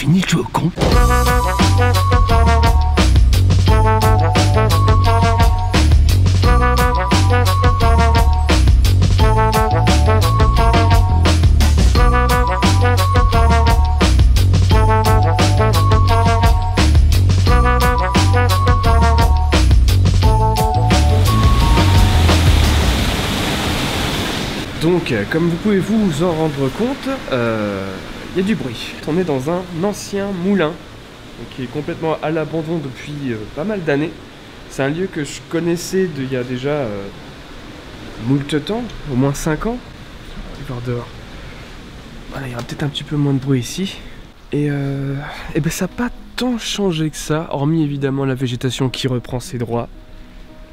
fini de jouer au con. Donc, comme vous pouvez vous en rendre compte, il y a du bruit. On est dans un ancien moulin qui est complètement à l'abandon depuis pas mal d'années. C'est un lieu que je connaissais il y a déjà moult temps, au moins 5 ans. On va voir dehors. Voilà, il y aura peut-être un petit peu moins de bruit ici. Et ben ça n'a pas tant changé que ça, hormis évidemment la végétation qui reprend ses droits,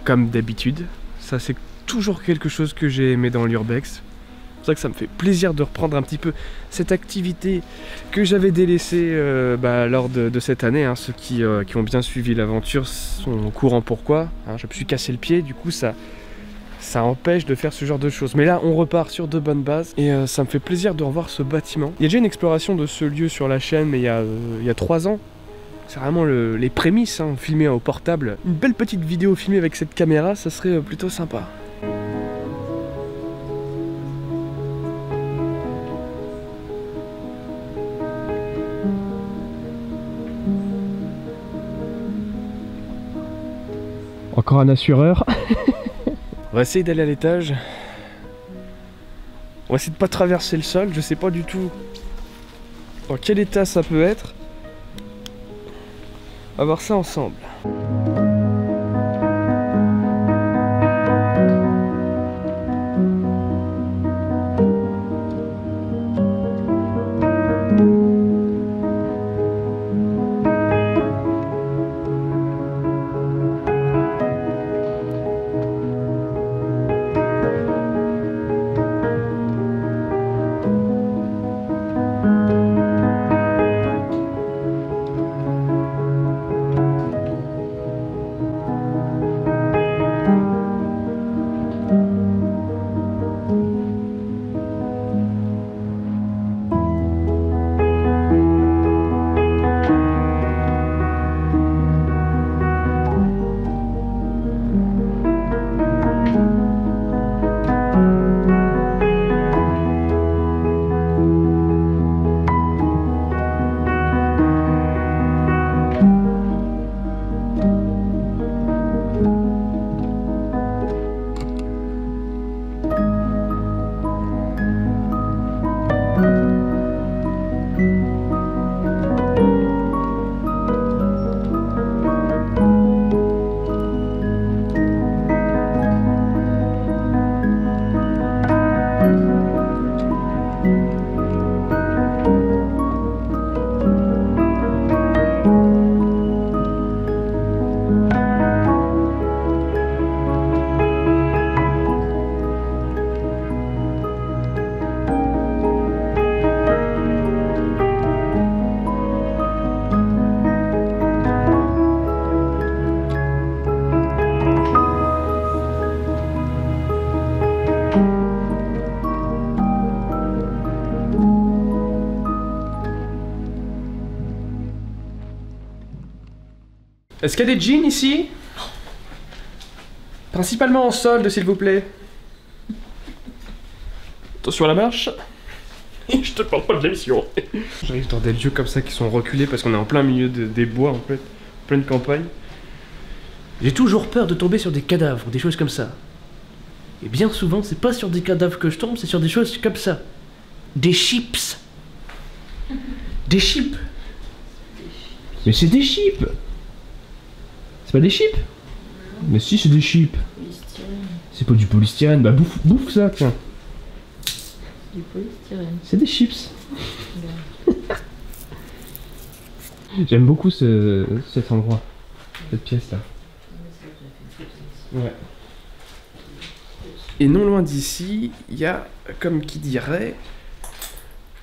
comme d'habitude. Ça, c'est toujours quelque chose que j'ai aimé dans l'urbex. C'est pour ça que ça me fait plaisir de reprendre un petit peu cette activité que j'avais délaissée lors de cette année. Hein. Ceux qui ont bien suivi l'aventure sont au courant pourquoi. Hein. Je me suis cassé le pied, du coup ça empêche de faire ce genre de choses. Mais là on repart sur de bonnes bases et ça me fait plaisir de revoir ce bâtiment. Il y a déjà une exploration de ce lieu sur la chaîne, mais il y a 3 ans. C'est vraiment les prémices, hein, filmées au portable. Une belle petite vidéo filmée avec cette caméra, ça serait plutôt sympa. Encore un assureur. On va essayer d'aller à l'étage. On va essayer de pas traverser le sol. Je sais pas du tout dans quel état ça peut être. On va voir ça ensemble. Est-ce qu'il y a des jeans ici? Principalement en solde, s'il vous plaît. Attention à la marche. Je te parle pas de l'émission. J'arrive dans des lieux comme ça qui sont reculés parce qu'on est en plein milieu des bois, en fait, pleine campagne. J'ai toujours peur de tomber sur des cadavres, des choses comme ça. Et bien souvent, c'est pas sur des cadavres que je tombe, c'est sur des choses comme ça. Des chips. Des chips. Mais c'est des chips. C'est pas des chips? Mais si, c'est des chips. C'est pas du polystyrène. Bah bouffe ça, tiens. Du polystyrène. C'est des chips. J'aime beaucoup cet endroit, cette pièce là. Ouais. Et non loin d'ici, il y a, comme qui dirait,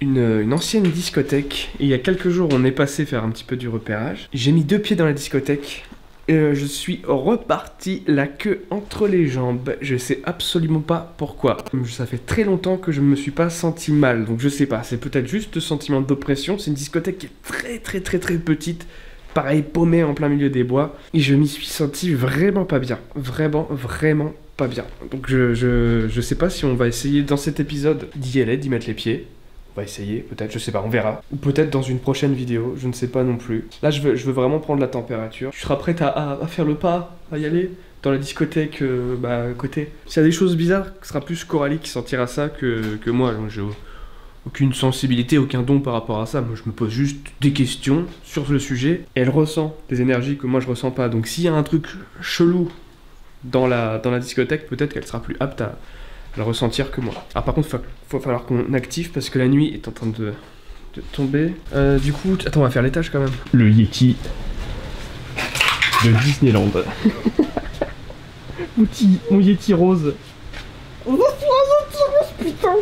une ancienne discothèque. Et il y a quelques jours, on est passé faire un petit peu du repérage. J'ai mis 2 pieds dans la discothèque. Je suis reparti la queue entre les jambes. Je sais absolument pas pourquoi. Ça fait très longtemps que je me suis pas senti mal, donc je sais pas. C'est peut-être juste le sentiment d'oppression. C'est une discothèque qui est très petite. Pareil, paumé en plein milieu des bois. Et je m'y suis senti vraiment pas bien. Vraiment pas bien. Donc je sais pas si on va essayer dans cet épisode d'y aller, d'y mettre les pieds. On va essayer, peut-être, je sais pas, on verra. Ou peut-être dans une prochaine vidéo, je ne sais pas non plus. Là, je veux vraiment prendre la température. Tu seras prête à faire le pas, à y aller dans la discothèque à côté. S'il y a des choses bizarres, ce sera plus Coralie qui sentira ça que moi. Donc j'ai aucune sensibilité, aucun don par rapport à ça. Moi, je me pose juste des questions sur le sujet. Et elle ressent des énergies que moi, je ressens pas. Donc s'il y a un truc chelou dans la discothèque, peut-être qu'elle sera plus apte à le ressentir que moi. Alors par contre, faut falloir qu'on active parce que la nuit est en train de tomber. Du coup, attends, on va faire l'étage quand même. Le Yeti de Disneyland. Mon Yeti rose. On va faire un Yeti rose, putain.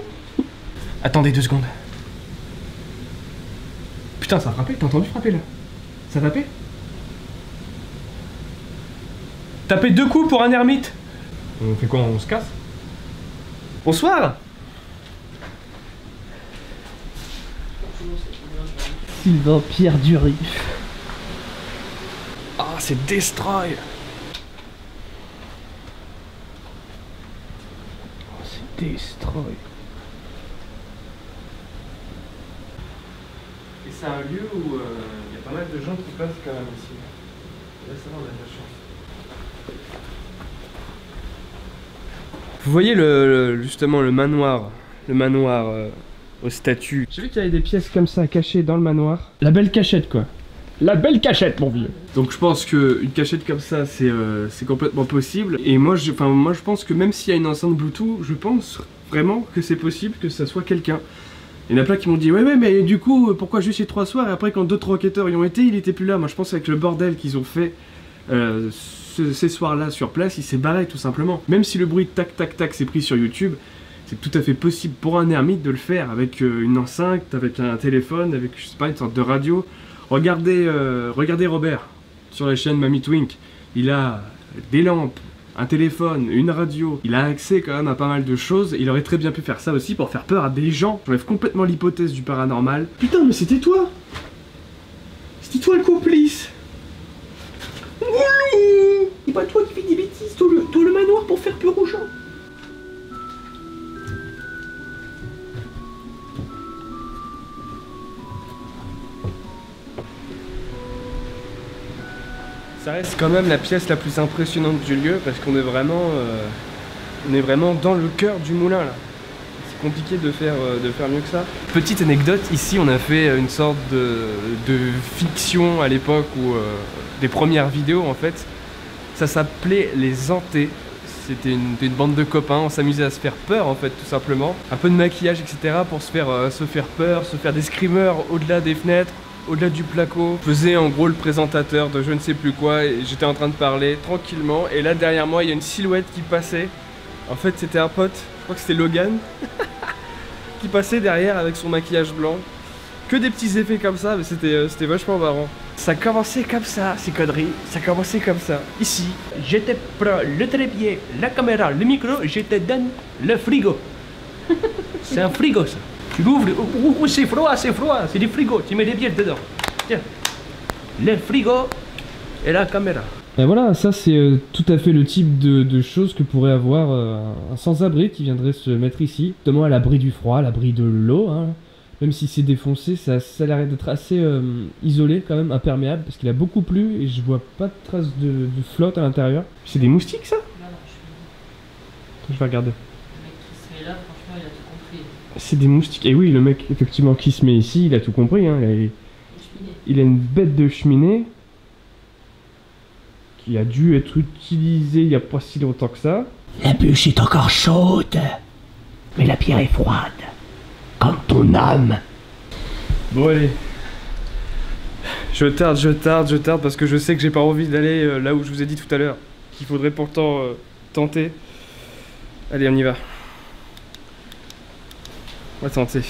Attendez 2 secondes. Putain, ça a frappé, t'as entendu frapper là? Ça a tapé? Taper 2 coups pour un ermite. On fait quoi? On se casse? Bonsoir. Sylvain Pierre Dury. Ah, c'est Destroy. Oh, c'est Destroy. Et c'est un lieu où il y a pas mal de gens qui passent quand même ici. Là, ça va, on a de la chance. Vous voyez justement le manoir aux statues. J'ai vu qu'il y avait des pièces comme ça cachées dans le manoir. La belle cachette quoi. La belle cachette mon vieux. Donc je pense qu'une cachette comme ça c'est complètement possible. Et moi je pense que même s'il y a une enceinte Bluetooth, je pense vraiment que c'est possible que ça soit quelqu'un. Il y en a plein qui m'ont dit ouais mais du coup pourquoi juste ces 3 soirs et après quand d'autres enquêteurs y ont été il était plus là. Moi je pense avec le bordel qu'ils ont fait ces soirs-là sur place, il s'est barré tout simplement. Même si le bruit tac tac tac s'est pris sur YouTube, c'est tout à fait possible pour un ermite de le faire avec une enceinte, avec un téléphone, avec je sais pas une sorte de radio. Regardez Robert sur la chaîne Mamie Twink, il a des lampes, un téléphone, une radio, il a accès quand même à pas mal de choses. Il aurait très bien pu faire ça aussi pour faire peur à des gens. J'enlève complètement l'hypothèse du paranormal. Putain mais c'était toi! C'était toi le complice! C'est pas toi qui fais des bêtises, toi le manoir pour faire peur aux gens. Ça reste quand même la pièce la plus impressionnante du lieu parce qu'on est vraiment, dans le cœur du moulin là. C'est compliqué de faire mieux que ça. Petite anecdote, ici on a fait une sorte de fiction à l'époque où des premières vidéos en fait. Ça s'appelait Les Hantés. C'était une bande de copains, on s'amusait à se faire peur en fait tout simplement. Un peu de maquillage etc pour se faire peur, se faire des screamers au-delà des fenêtres, au-delà du placo. Je faisais en gros le présentateur de je ne sais plus quoi et j'étais en train de parler tranquillement et là derrière moi il y a une silhouette qui passait. En fait c'était un pote, je crois que c'était Logan, qui passait derrière avec son maquillage blanc. Que des petits effets comme ça mais c'était vachement marrant. Ça commençait comme ça, ces conneries, ça commençait comme ça. Ici, je te prends le trépied, la caméra, le micro, je te donne le frigo. C'est un frigo ça. Tu l'ouvres, c'est froid, c'est du frigo, tu mets des bières dedans. Tiens, le frigo et la caméra. Et voilà, ça c'est tout à fait le type de choses que pourrait avoir un sans-abri qui viendrait se mettre ici, notamment à l'abri du froid, à l'abri de l'eau. Hein. Même si c'est défoncé, ça a l'air d'être assez isolé quand même, imperméable, parce qu'il a beaucoup plu et je vois pas de traces de flotte à l'intérieur. C'est des moustiques ça? Non, je vais regarder. Le mec qui se met là, franchement, il a tout compris. C'est des moustiques. Et oui, le mec effectivement qui se met ici, il a tout compris. Hein. Il a une bête de cheminée qui a dû être utilisée il y a pas si longtemps que ça. La bûche est encore chaude, mais la pierre est froide. Comme ton âme. Bon allez. Je tarde parce que je sais que j'ai pas envie d'aller là où je vous ai dit tout à l'heure. Qu'il faudrait pourtant tenter. Allez, on y va. On va tenter.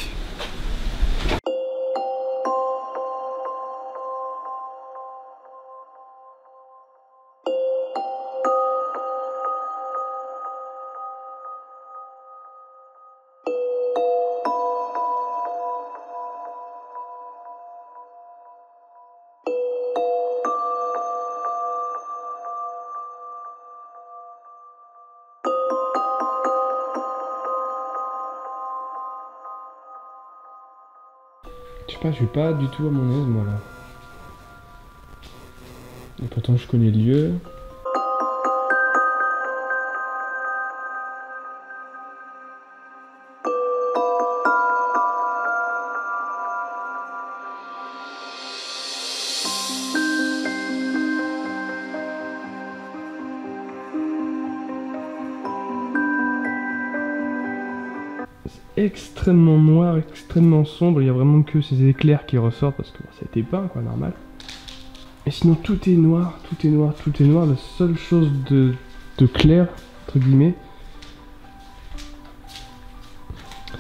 Ah, je suis pas du tout à mon aise, moi, là. Et pourtant, je connais le lieu. Extrêmement noir, extrêmement sombre, il y a vraiment que ces éclairs qui ressortent parce que ça a été peint, quoi, normal. Et sinon tout est noir, tout est noir, tout est noir. La seule chose de clair, entre guillemets,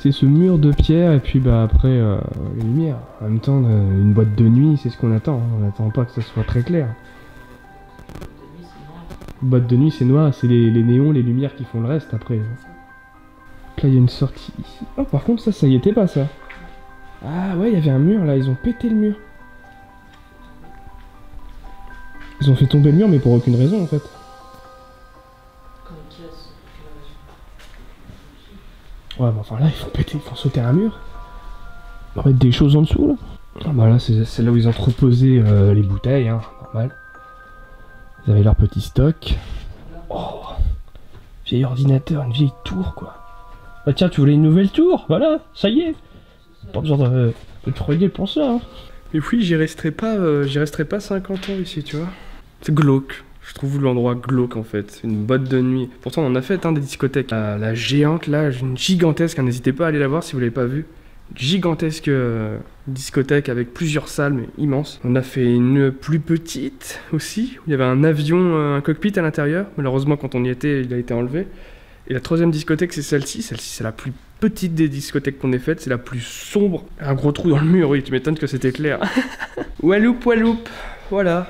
c'est ce mur de pierre et puis bah après les lumières. En même temps, une boîte de nuit, c'est ce qu'on attend, hein. On n'attend pas que ça soit très clair. Boîte de nuit c'est noir, c'est les néons, les lumières qui font le reste après. Là il y a une sortie ici. Oh par contre ça y était pas ça. Ah ouais il y avait un mur là, ils ont pété le mur. Ils ont fait tomber le mur mais pour aucune raison en fait. Ouais bah enfin là ils font sauter un mur. Ils vont mettre des choses en dessous là. Ah bah là c'est là où ils ont entreposé les bouteilles hein, normal. Ils avaient leur petit stock. Oh, vieil ordinateur, une vieille tour quoi. Bah tiens, tu voulais une nouvelle tour? Voilà, ça y est. Pas besoin de te regarder pour ça. Hein. Mais oui, j'y resterai pas 50 ans ici, tu vois. C'est glauque. Je trouve l'endroit glauque en fait. Une boîte de nuit. Pourtant, on en a fait hein, des discothèques. La géante là, une gigantesque. N'hésitez pas à aller la voir si vous l'avez pas vue. Gigantesque discothèque avec plusieurs salles mais immense. On a fait une plus petite aussi. Où il y avait un avion, un cockpit à l'intérieur. Malheureusement, quand on y était, il a été enlevé. Et la troisième discothèque, c'est celle-ci. Celle-ci, c'est la plus petite des discothèques qu'on ait faites. C'est la plus sombre. Un gros trou dans le mur, oui, tu m'étonnes que c'était clair. Waloup, waloup. Voilà.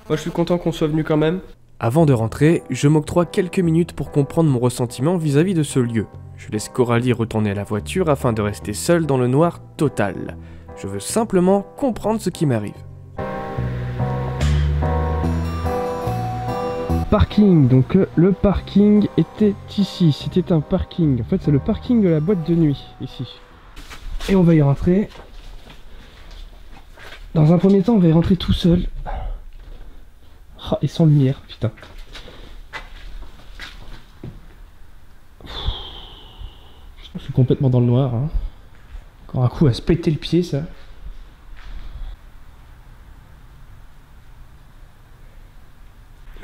Moi, je suis content qu'on soit venu quand même. Avant de rentrer, je m'octroie quelques minutes pour comprendre mon ressentiment vis-à-vis de ce lieu. Je laisse Coralie retourner à la voiture afin de rester seule dans le noir total. Je veux simplement comprendre ce qui m'arrive. Parking, donc le parking était ici, c'était un parking. En fait c'est le parking de la boîte de nuit, ici. Et on va y rentrer. Dans un premier temps on va y rentrer tout seul. Oh, et sans lumière, putain. Je suis complètement dans le noir. Hein. Encore un coup à se péter le pied ça.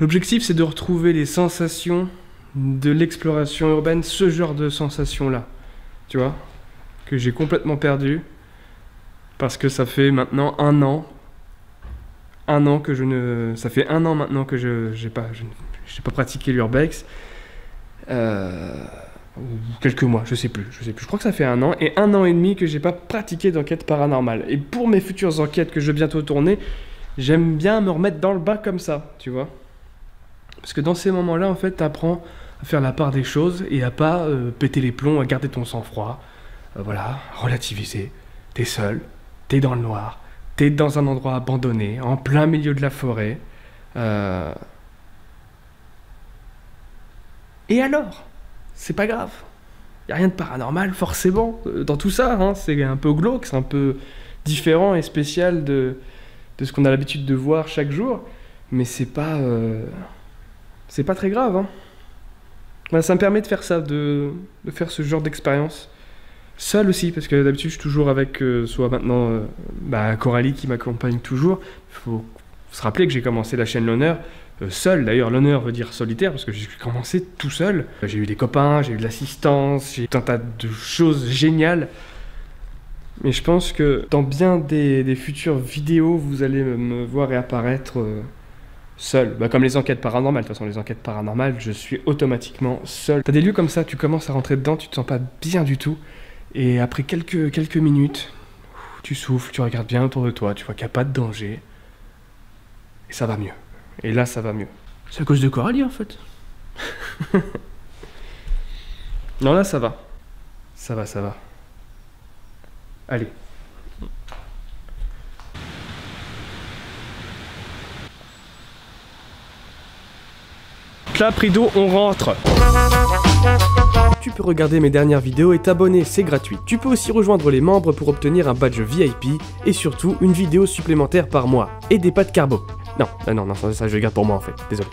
L'objectif c'est de retrouver les sensations de l'exploration urbaine, ce genre de sensations là, tu vois, que j'ai complètement perdu parce que ça fait maintenant un an que je ne... Ça fait un an maintenant que je n'ai pas pratiqué l'urbex, ou quelques mois, je sais plus, je crois que ça fait un an, et 1 an et demi que j'ai pas pratiqué d'enquête paranormale. Et pour mes futures enquêtes que je vais bientôt tourner, j'aime bien me remettre dans le bas comme ça, tu vois. Parce que dans ces moments-là, en fait, t'apprends à faire la part des choses et à pas péter les plombs, à garder ton sang-froid. Voilà, relativiser. T'es seul, t'es dans le noir, t'es dans un endroit abandonné, en plein milieu de la forêt. Et alors? C'est pas grave. Y a rien de paranormal, forcément, dans tout ça. Hein. C'est un peu glauque, c'est un peu différent et spécial de ce qu'on a l'habitude de voir chaque jour. Mais c'est pas très grave. Hein. Voilà, ça me permet de faire ça, de faire ce genre d'expérience. Seul aussi, parce que d'habitude je suis toujours avec soit maintenant Coralie qui m'accompagne toujours. Il faut se rappeler que j'ai commencé la chaîne L'Honneur seul. D'ailleurs, l'honneur veut dire solitaire parce que j'ai commencé tout seul. J'ai eu des copains, j'ai eu de l'assistance, j'ai eu tout un tas de choses géniales. Mais je pense que dans bien des futures vidéos, vous allez me voir réapparaître seul. Comme les enquêtes paranormales. De toute façon, les enquêtes paranormales, je suis automatiquement seul. T'as des lieux comme ça, tu commences à rentrer dedans, tu te sens pas bien du tout. Et après quelques minutes, tu souffles, tu regardes bien autour de toi, tu vois qu'il n'y a pas de danger. Et ça va mieux. Et là, ça va mieux. C'est à cause de Coralie, en fait. Non, là, ça va. Ça va. Allez. Là, pris d'eau, on rentre. tu peux regarder mes dernières vidéos et t'abonner, c'est gratuit. Tu peux aussi rejoindre les membres pour obtenir un badge VIP et surtout une vidéo supplémentaire par mois et des pâtes carbo. Non, ça je le garde pour moi en fait, désolé.